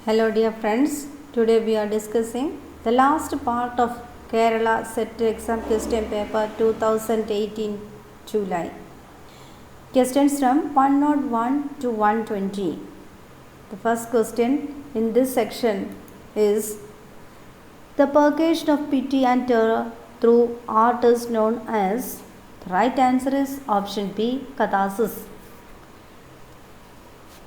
Hello dear friends, today we are discussing the last part of Kerala Set Exam Question Paper 2018 July. Questions from 101 to 120. The first question in this section is the purgation of pity and terror through art is known as. The right answer is option B, catharsis.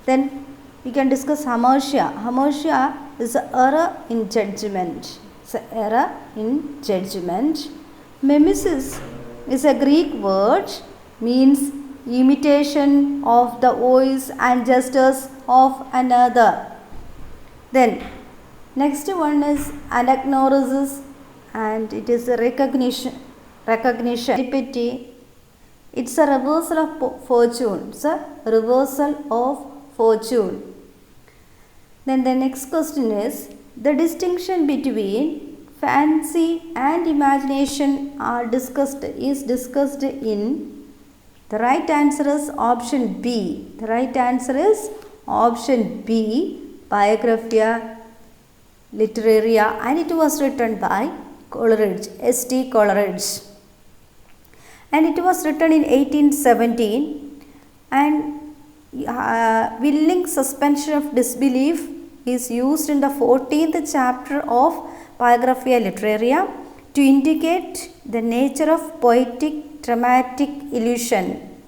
Then we can discuss hamartia. Hamartia is an error in judgment. It's an error in judgment. Mimesis is a Greek word, means imitation of the voice and gestures of another. Then next one is anagnorisis, and it is a recognition. Serendipity. It's a reversal of fortune. It's a reversal of fortune. Then the next question is the distinction between fancy and imagination is discussed in. The right answer is option B. The right answer is option B, Biographia Literaria, and it was written by Coleridge, S.T. Coleridge, and it was written in 1817. And willing suspension of disbelief is used in the 14th chapter of Biographia Literaria to indicate the nature of poetic dramatic illusion.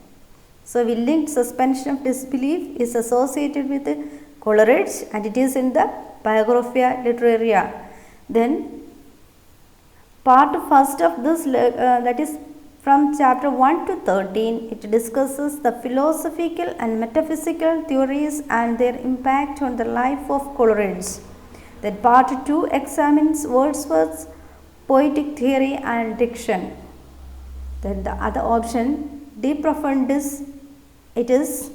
So, willing suspension of disbelief is associated with Coleridge, and it is in the Biographia Literaria. Then, part first of this, that is from chapter 1 to 13, it discusses the philosophical and metaphysical theories and their impact on the life of Coleridge. Then part 2 examines Wordsworth's poetic theory and diction. Then the other option, De Profundis, it is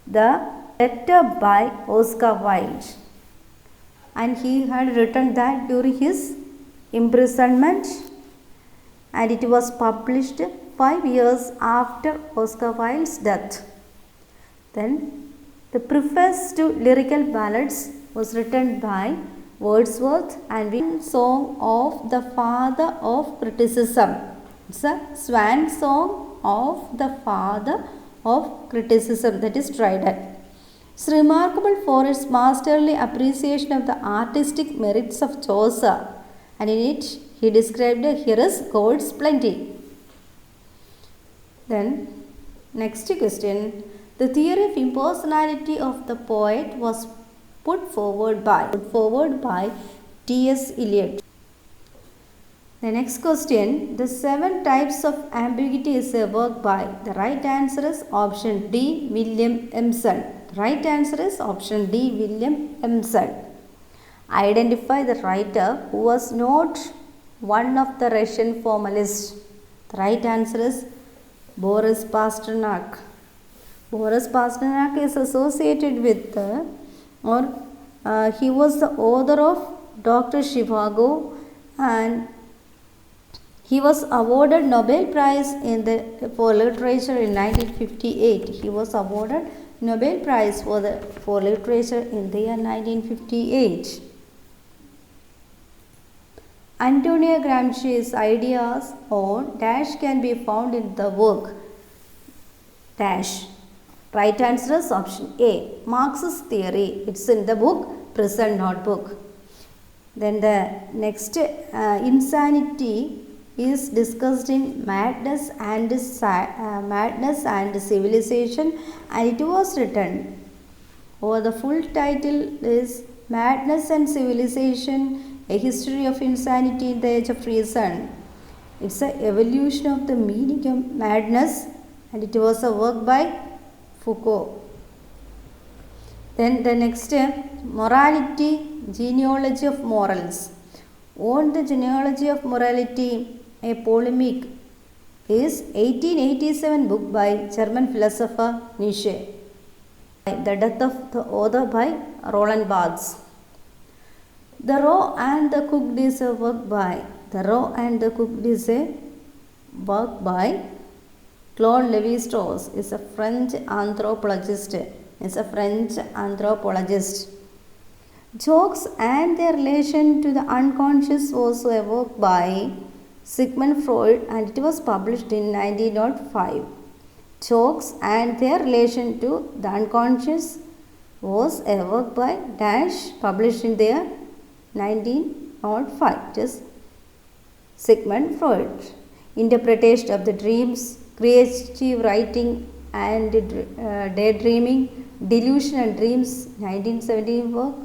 the letter by Oscar Wilde, and he had written that during his imprisonment, and it was published 5 years after Oscar Wilde's death. Then the preface to Lyrical Ballads was written by Wordsworth, and one song of the father of criticism. It's a swan song of the father of criticism, that is Dryden. It's remarkable for its masterly appreciation of the artistic merits of Chaucer, and in it he described here as God's plenty. Then next question, the theory of impersonality of the poet was put forward by T.S. Eliot. The next question, the 7 types of ambiguity is a work by. The right answer is option D, William Emerson. The right answer is option D, William Emerson. Identify the writer who was not one of the Russian formalists. The right answer is Boris Pasternak. Boris Pasternak is associated with he was the author of Dr. Zhivago, and he was awarded Nobel Prize for Literature in 1958. He was awarded Nobel Prize for Literature in the year 1958. Antonio Gramsci's ideas on dash can be found in the work dash. Right answer is option A, Marx's theory. It's in the book Prison Notebook. Then the next, insanity is discussed in Madness and Civilization, and it was written, or the full title is Madness and Civilization, a history of insanity in the age of reason. It's an evolution of the meaning of madness, and it was a work by Foucault. Then the next, morality, genealogy of morals. On the genealogy of morality, a polemic, is 1887 book by German philosopher Nietzsche. The death of the author by Roland Barthes. The Raw and the Cooked is a work by. The Raw and the Cooked is a work by Claude Lévi-Strauss. Is a French anthropologist. Jokes and their relation to the unconscious was a work by Sigmund Freud and it was published in 1905. Jokes and their relation to the unconscious was a work by Dash published in the 1905. It is Sigmund Freud. Interpretation of the dreams, creative writing and daydreaming, delusion and dreams, 1917 work.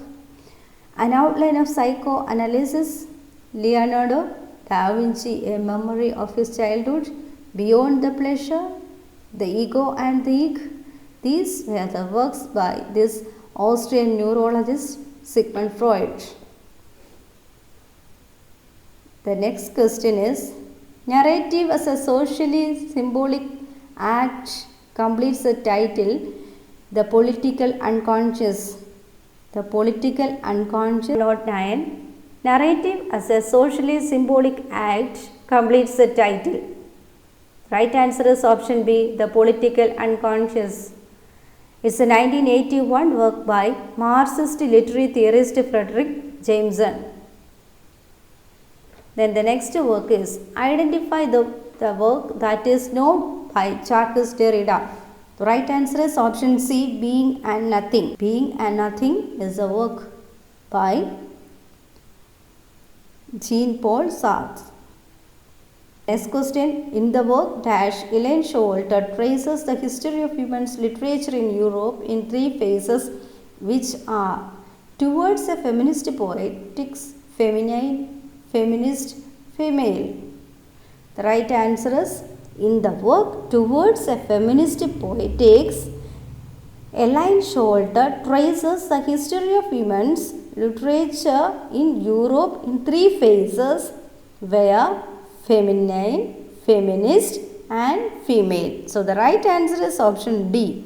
An outline of psychoanalysis, Leonardo da Vinci, a memory of his childhood, beyond the pleasure, the ego and the ig. These were the works by this Austrian neurologist Sigmund Freud. The next question is, narrative as a socially symbolic act completes the title, The Political Unconscious. The Political Unconscious. Note 9. Narrative as a socially symbolic act completes the title. Right answer is option B, The Political Unconscious. It's a 1981 work by Marxist literary theorist Frederick Jameson. Then the next work is, identify the work that is known by Jacques Derrida. The right answer is option C, Being and Nothing. Being and Nothing is a work by Jean-Paul Sartre. Next question, in the work Dash, Elaine Showalter traces the history of women's literature in Europe in three phases, which are towards a feminist poetics, feminine, feminist, female. The right answer is, in the work Towards a Feminist Poetics, Elaine Showalter traces the history of women's literature in Europe in three phases, where feminine, feminist and female. So the right answer is option D.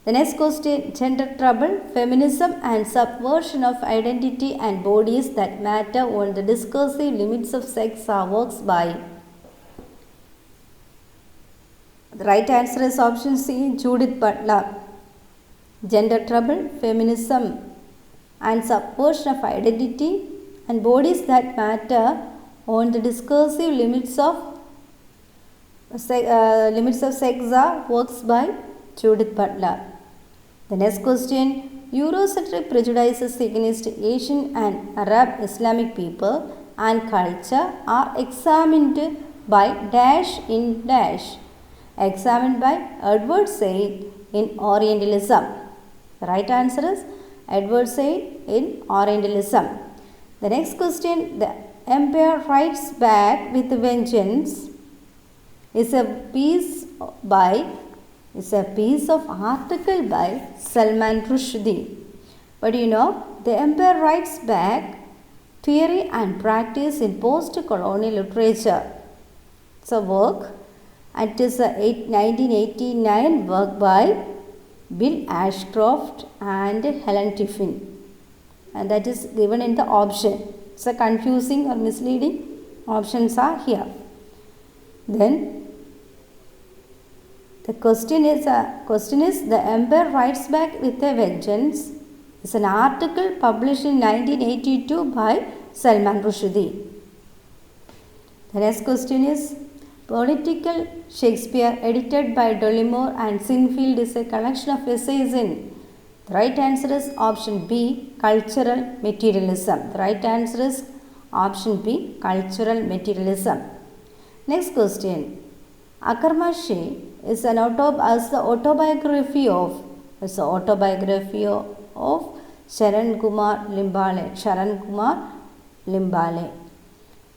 The next question, gender trouble, feminism and subversion of identity and bodies that matter on the discursive limits of sex are works by. The right answer is option C, Judith Butler. Gender trouble, feminism and subversion of identity and bodies that matter on the discursive limits of sex are works by Judith Butler. The next question, Eurocentric prejudices against Asian and Arab Islamic people and culture are examined by Dash in Dash. Examined by Edward Said in Orientalism. The right answer is Edward Said in Orientalism. The next question, The Empire Writes Back with Vengeance is a piece of article by Salman Rushdie. But The Empire Writes Back, Theory and Practice in Post-Colonial Literature. It's a work, and it is a 1989 work by Bill Ashcroft and Helen Tiffin. And that is given in the option. It's a confusing or misleading. Options are here. Then the question is The Empire Writes Back with a Vengeance is an article published in 1982 by Salman Rushdie. The next question is, Political Shakespeare, edited by Dollimore and Sinfield, is a collection of essays in. The right answer is option B, Cultural Materialism. The right answer is option B, Cultural Materialism. Next question, Akarmashi is the autobiography of Sharan Kumar Limbale.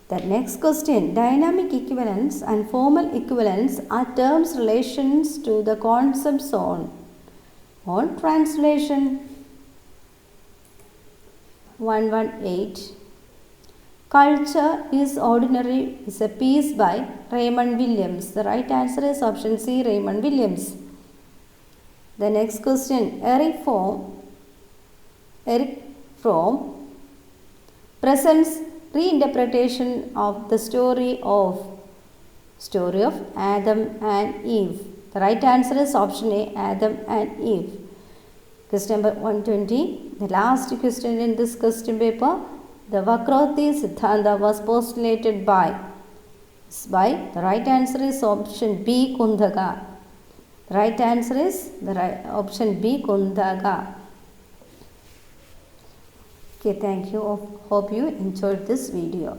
The next question, dynamic equivalence and formal equivalence are terms relations to the concepts on translation. 118. Culture is Ordinary is a piece by Raymond Williams. The right answer is option C, Raymond Williams. The next question, Eric Fromm presents reinterpretation of the story of Adam and Eve. The The right answer is option A, Adam and Eve. Question number 120. The last question in this question paper. The Vakroti Siddhanta was postulated by. The right answer is option B, Kundaka. The right answer is option B, Kundaka. Okay, thank you. Hope you enjoyed this video.